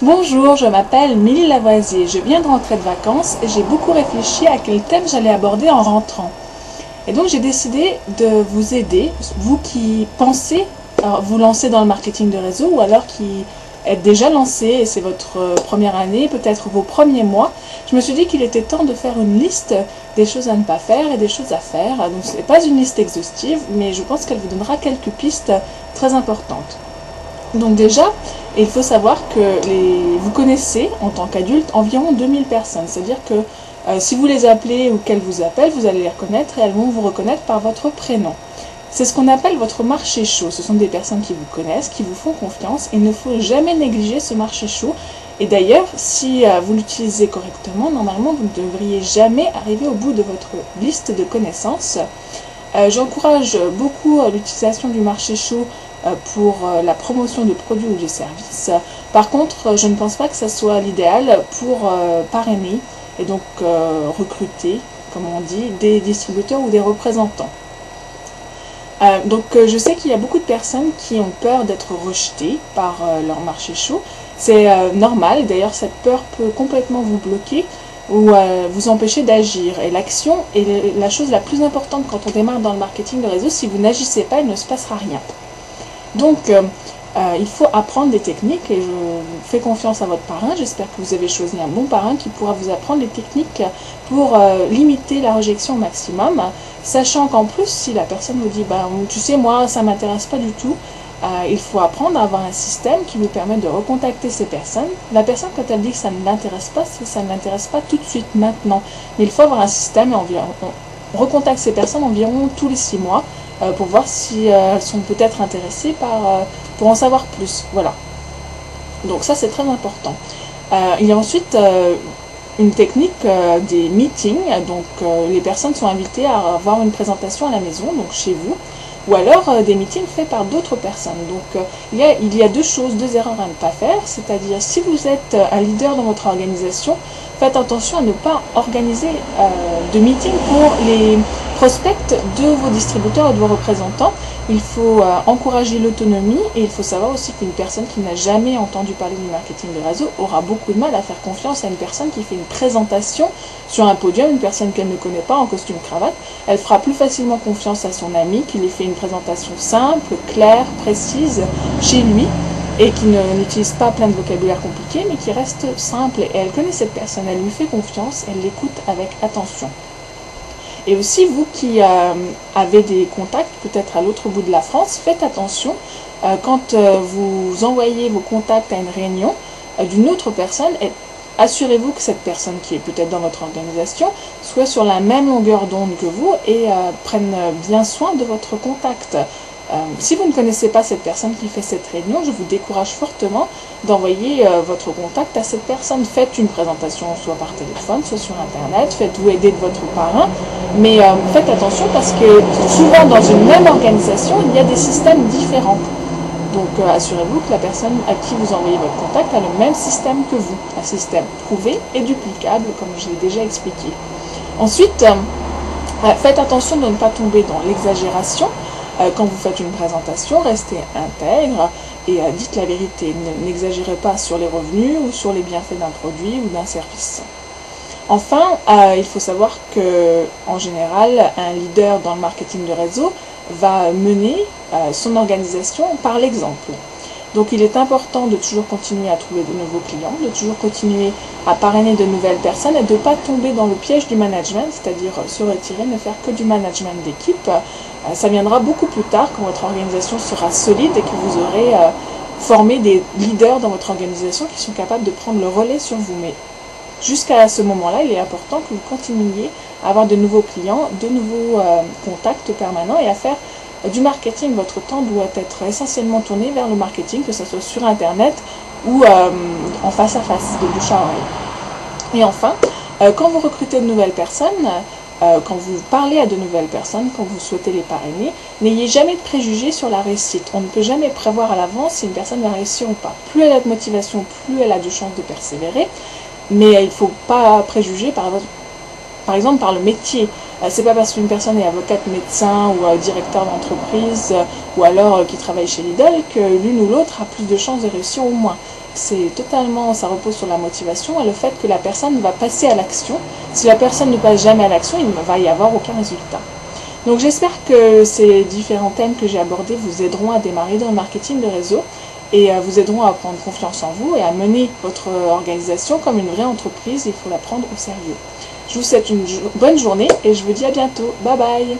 Bonjour, je m'appelle Mélie Lavoisier, je viens de rentrer de vacances et j'ai beaucoup réfléchi à quel thème j'allais aborder en rentrant. Et donc j'ai décidé de vous aider, vous qui pensez vous lancer dans le marketing de réseau ou alors qui êtes déjà lancé et c'est votre première année, peut-être vos premiers mois. Je me suis dit qu'il était temps de faire une liste des choses à ne pas faire et des choses à faire. Donc ce n'est pas une liste exhaustive, mais je pense qu'elle vous donnera quelques pistes très importantes. Donc déjà, il faut savoir que vous connaissez en tant qu'adulte environ 2000 personnes. C'est-à-dire que si vous les appelez ou qu'elles vous appellent, vous allez les reconnaître et elles vont vous reconnaître par votre prénom. C'est ce qu'on appelle votre marché chaud. Ce sont des personnes qui vous connaissent, qui vous font confiance. Il ne faut jamais négliger ce marché chaud. Et d'ailleurs, si vous l'utilisez correctement, normalement, vous ne devriez jamais arriver au bout de votre liste de connaissances. J'encourage beaucoup l'utilisation du marché chaud pour la promotion de produits ou de services. Par contre, je ne pense pas que ça soit l'idéal pour parrainer et donc recruter, comme on dit, des distributeurs ou des représentants. Je sais qu'il y a beaucoup de personnes qui ont peur d'être rejetées par leur marché chaud. C'est normal, d'ailleurs cette peur peut complètement vous bloquer ou vous empêcher d'agir. Et l'action est la chose la plus importante quand on démarre dans le marketing de réseau. Si vous n'agissez pas, il ne se passera rien. Donc, il faut apprendre des techniques et je fais confiance à votre parrain. J'espère que vous avez choisi un bon parrain qui pourra vous apprendre les techniques pour limiter la rejection au maximum. Sachant qu'en plus, si la personne vous dit « tu sais, moi, ça ne m'intéresse pas du tout », il faut apprendre à avoir un système qui vous permet de recontacter ces personnes. La personne, quand elle dit que ça ne l'intéresse pas, ça ne l'intéresse pas tout de suite, maintenant. Mais il faut avoir un système et on recontacte ces personnes environ tous les 6 mois pour voir si elles sont peut-être intéressées pour en savoir plus. Voilà. Donc ça, c'est très important. Il y a ensuite une technique des meetings. Donc les personnes sont invitées à avoir une présentation à la maison, donc chez vous, ou alors des meetings faits par d'autres personnes. Donc il y a deux erreurs à ne pas faire, c'est-à-dire si vous êtes un leader dans votre organisation, faites attention à ne pas organiser de meetings pour les prospects de vos distributeurs et de vos représentants. Il faut encourager l'autonomie et il faut savoir aussi qu'une personne qui n'a jamais entendu parler du marketing de réseau aura beaucoup de mal à faire confiance à une personne qui fait une présentation sur un podium, une personne qu'elle ne connaît pas en costume cravate. Elle fera plus facilement confiance à son ami qui lui fait une présentation simple, claire, précise chez lui et qui n'utilise pas plein de vocabulaire compliqué mais qui reste simple. Et elle connaît cette personne, elle lui fait confiance, elle l'écoute avec attention. Et aussi, vous qui avez des contacts, peut-être à l'autre bout de la France, faites attention quand vous envoyez vos contacts à une réunion d'une autre personne. Assurez-vous que cette personne qui est peut-être dans votre organisation soit sur la même longueur d'onde que vous et prenne bien soin de votre contact. Si vous ne connaissez pas cette personne qui fait cette réunion, je vous décourage fortement d'envoyer votre contact à cette personne. Faites une présentation soit par téléphone, soit sur internet, faites-vous aider de votre parrain, mais faites attention parce que souvent dans une même organisation, il y a des systèmes différents. Donc assurez-vous que la personne à qui vous envoyez votre contact a le même système que vous, un système prouvé et duplicable comme je l'ai déjà expliqué. Ensuite, faites attention de ne pas tomber dans l'exagération. Quand vous faites une présentation, restez intègre et dites la vérité. N'exagérez pas sur les revenus ou sur les bienfaits d'un produit ou d'un service. Enfin, il faut savoir que, en général, un leader dans le marketing de réseau va mener son organisation par l'exemple. Donc il est important de toujours continuer à trouver de nouveaux clients, de toujours continuer à parrainer de nouvelles personnes et de ne pas tomber dans le piège du management, c'est-à-dire se retirer, ne faire que du management d'équipe. Ça viendra beaucoup plus tard quand votre organisation sera solide et que vous aurez formé des leaders dans votre organisation qui sont capables de prendre le relais sur vous. Mais jusqu'à ce moment-là, il est important que vous continuiez à avoir de nouveaux clients, de nouveaux contacts permanents et à faire du marketing. Votre temps doit être essentiellement tourné vers le marketing, que ce soit sur internet ou en face à face, de bouche à oreille. Et enfin, quand vous recrutez de nouvelles personnes, quand vous parlez à de nouvelles personnes, quand vous souhaitez les parrainer, n'ayez jamais de préjugés sur la réussite. On ne peut jamais prévoir à l'avance si une personne va réussir ou pas. Plus elle a de motivation, plus elle a de chances de persévérer, mais il ne faut pas préjuger par exemple par le métier. C'est pas parce qu'une personne est avocate, médecin ou directeur d'entreprise ou alors qui travaille chez Lidl que l'une ou l'autre a plus de chances de réussir ou moins. c'est totalement, ça repose sur la motivation et le fait que la personne va passer à l'action. Si la personne ne passe jamais à l'action, il ne va y avoir aucun résultat. Donc j'espère que ces différents thèmes que j'ai abordés vous aideront à démarrer dans le marketing de réseau et vous aideront à prendre confiance en vous et à mener votre organisation comme une vraie entreprise. Il faut la prendre au sérieux. Je vous souhaite une bonne journée et je vous dis à bientôt. Bye bye!